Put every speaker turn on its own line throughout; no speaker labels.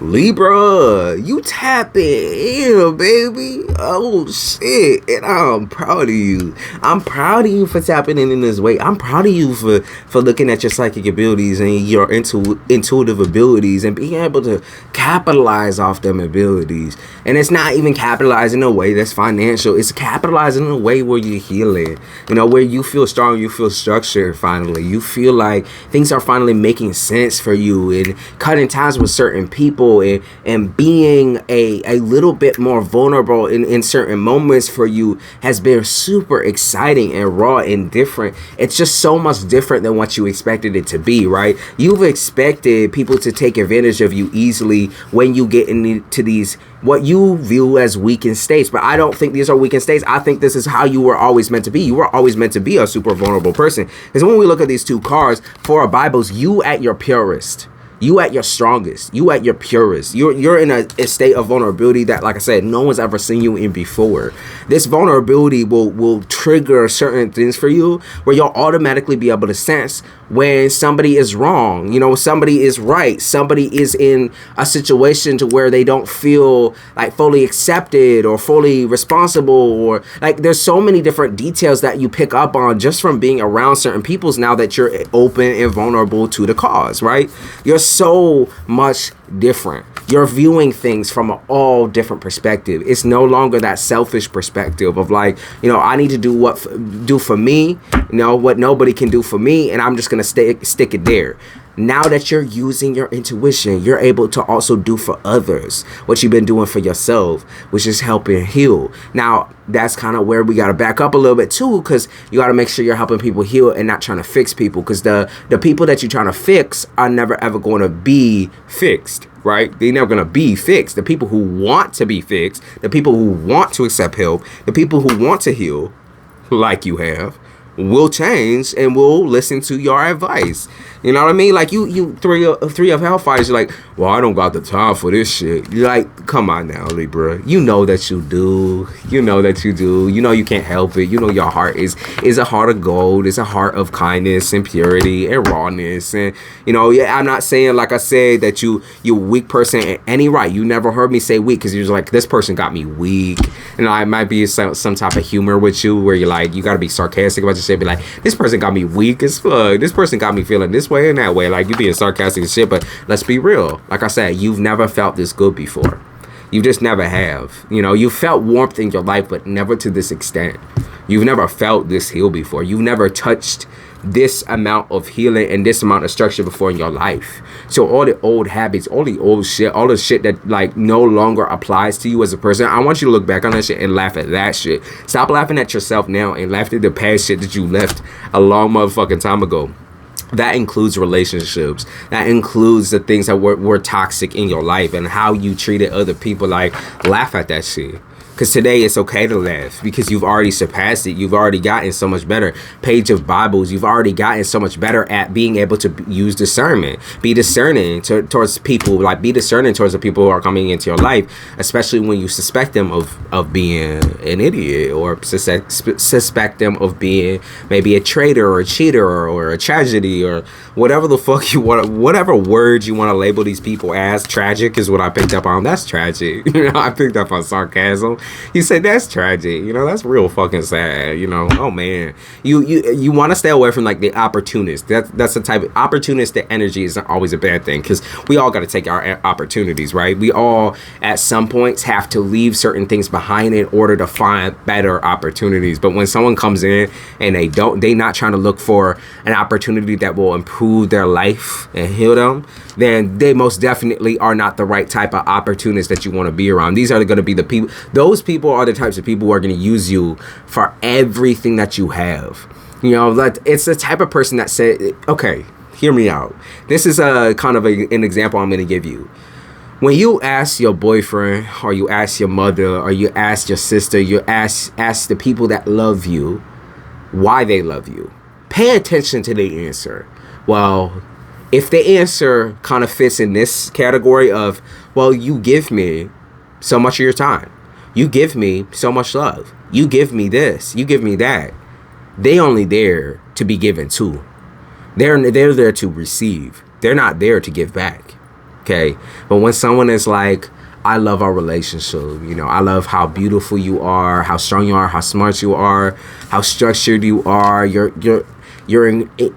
Libra, you tap in, baby. Oh shit. And I'm proud of you. I'm proud of you for tapping in this way. I'm proud of you for looking at your psychic abilities and your intuitive abilities and being able to capitalize off them abilities. And it's not even capitalizing in a way that's financial. It's capitalizing in a way where you're healing. You know, where you feel strong, you feel structured finally. You feel like things are finally making sense for you, and cutting ties with certain people, and being a little bit more vulnerable in certain moments for you has been super exciting and raw and different. It's just so much different than what you expected it to be, right? You've expected people to take advantage of you easily when you get into these what you view as weakened states, but I don't think these are weakened states. I think this is how you were always meant to be. You were always meant to be a super vulnerable person. Because when we look at these two cards for our Bibles, you at your purest, you at your strongest, you at your purest, you're in a state of vulnerability that, like I said, no one's ever seen you in before. This vulnerability will trigger certain things for you where you'll automatically be able to sense when somebody is wrong, you know, somebody is right, somebody is in a situation to where they don't feel like fully accepted or fully responsible, or like there's so many different details that you pick up on just from being around certain peoples now that you're open and vulnerable to the cause, right? You're so much different. You're viewing things from an all different perspective. It's no longer that selfish perspective of like, you know, I need to do for me, you know, what nobody can do for me, and I'm just gonna stick it there. Now that you're using your intuition, you're able to also do for others what you've been doing for yourself, which is helping heal. Now, that's kind of where we got to back up a little bit too, because you got to make sure you're helping people heal and not trying to fix people, because the people that you're trying to fix are never ever going to be fixed, right? They're never going to be fixed. The people who want to be fixed, the people who want to accept help, the people who want to heal, like you have, will change and will listen to your advice. You know what I mean? Like you three of Hellfires, you're like, well, I don't got the time for this shit. You're like, come on now, Libra. You know that you do. You know that you do. You know you can't help it. You know your heart is a heart of gold. It's a heart of kindness and purity and rawness. And you know, yeah, I'm not saying, like I said, that you a weak person in any right. You never heard me say weak, because you're like, this person got me weak. And I might be some type of humor with you where you're like, you got to be sarcastic about your shit. Be like, this person got me weak as fuck. This person got me feeling this way and that way. Like, you being sarcastic and shit. But let's be real. Like I said, you've never felt this good before. You just never have. You know, you felt warmth in your life, but never to this extent. You've never felt this heal before. You've never touched this amount of healing and this amount of structure before in your life. So all the old habits, all the old shit, all the shit that like no longer applies to you as a person, I want you to look back on that shit and laugh at that shit. Stop laughing at yourself now and laugh at the past shit that you left a long motherfucking time ago. That includes relationships. That includes the things that were toxic in your life and how you treated other people. Like, laugh at that shit. Because today it's okay to laugh, because you've already surpassed it. You've already gotten so much better. Page of Bibles, you've already gotten so much better at being able to use discernment. Be discerning towards people. Like, be discerning towards the people who are coming into your life, especially when you suspect them of being an idiot, or suspect them of being maybe a traitor or a cheater or a tragedy or whatever the fuck you want. Whatever words you want to label these people as. Tragic is what I picked up on. That's tragic. You know, I picked up on sarcasm. You say that's tragic, you know, that's real fucking sad, you know. Oh man, you want to stay away from like the opportunist. That's the type of opportunistic energy. Isn't always a bad thing, because we all got to take our opportunities, right? We all at some points have to leave certain things behind in order to find better opportunities. But when someone comes in and they not trying to look for an opportunity that will improve their life and heal them, then they most definitely are not the right type of opportunist that you want to be around. These are going to be the people. Those people are the types of people who are going to use you for everything that you have. You know, like, it's the type of person that said, okay, hear me out. This is a kind of an example I'm going to give you. When you ask your boyfriend, or you ask your mother, or you ask your sister, you ask the people that love you why they love you, pay attention to the answer. Well, if the answer kind of fits in this category of, well, you give me so much of your time, you give me so much love, you give me this, you give me that, they only there to be given to. They're there to receive. They're not there to give back. Okay. But when someone is like, I love our relationship, you know, I love how beautiful you are, how strong you are, how smart you are, how structured you are, you're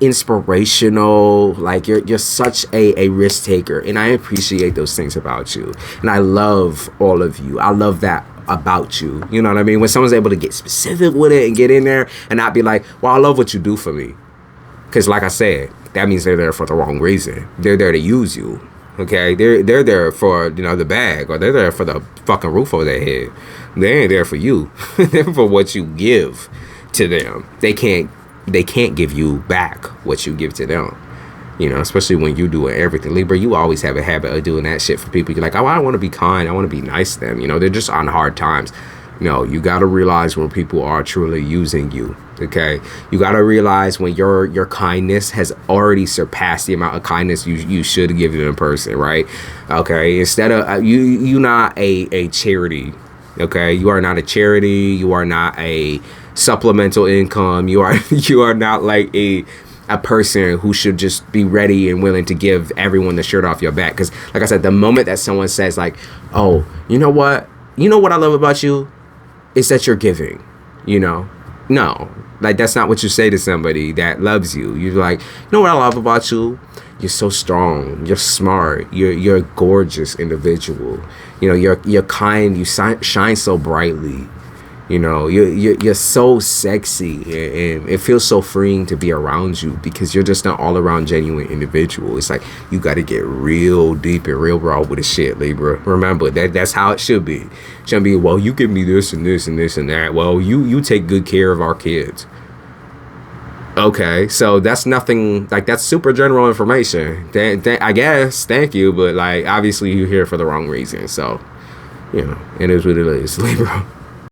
inspirational, like you're such a risk taker, and I appreciate those things about you, and I love all of you. I love that about you. You know what I mean? When someone's able to get specific with it and get in there and not be like, well, I love what you do for me, because like I said, that means they're there for the wrong reason. They're there to use you. Okay, they're there for, you know, the bag, or they're there for the fucking roof over their head. They ain't there for you. They're for what you give to them. They can't give you back what you give to them. You know, especially when you do everything. Libra, you always have a habit of doing that shit for people. You're like, oh, I want to be kind. I want to be nice to them. You know, they're just on hard times. No, you got to realize when people are truly using you. Okay, you got to realize when your kindness has already surpassed the amount of kindness you should give to a person, right? Okay, instead of you not a charity. Okay, you are not a charity. You are not a supplemental income. You are not like a person who should just be ready and willing to give everyone the shirt off your back. Because like I said, the moment that someone says like, oh, you know what I love about you is that you're giving, you know. No, like that's not what you say to somebody that loves you. You're like, you know what I love about you? You're so strong. You're smart. You're a gorgeous individual. You know, you're kind. You shine so brightly. You know, you're so sexy, and it feels so freeing to be around you because you're just an all-around genuine individual. It's like you got to get real deep and real raw with the shit, Libra. Remember that's how it should be. It shouldn't be, well, you give me this and this and this and that. Well, you take good care of our kids. Okay, so that's nothing, like that's super general information. I guess, thank you, but like obviously you're here for the wrong reason. So, you know, it is what it is, Libra.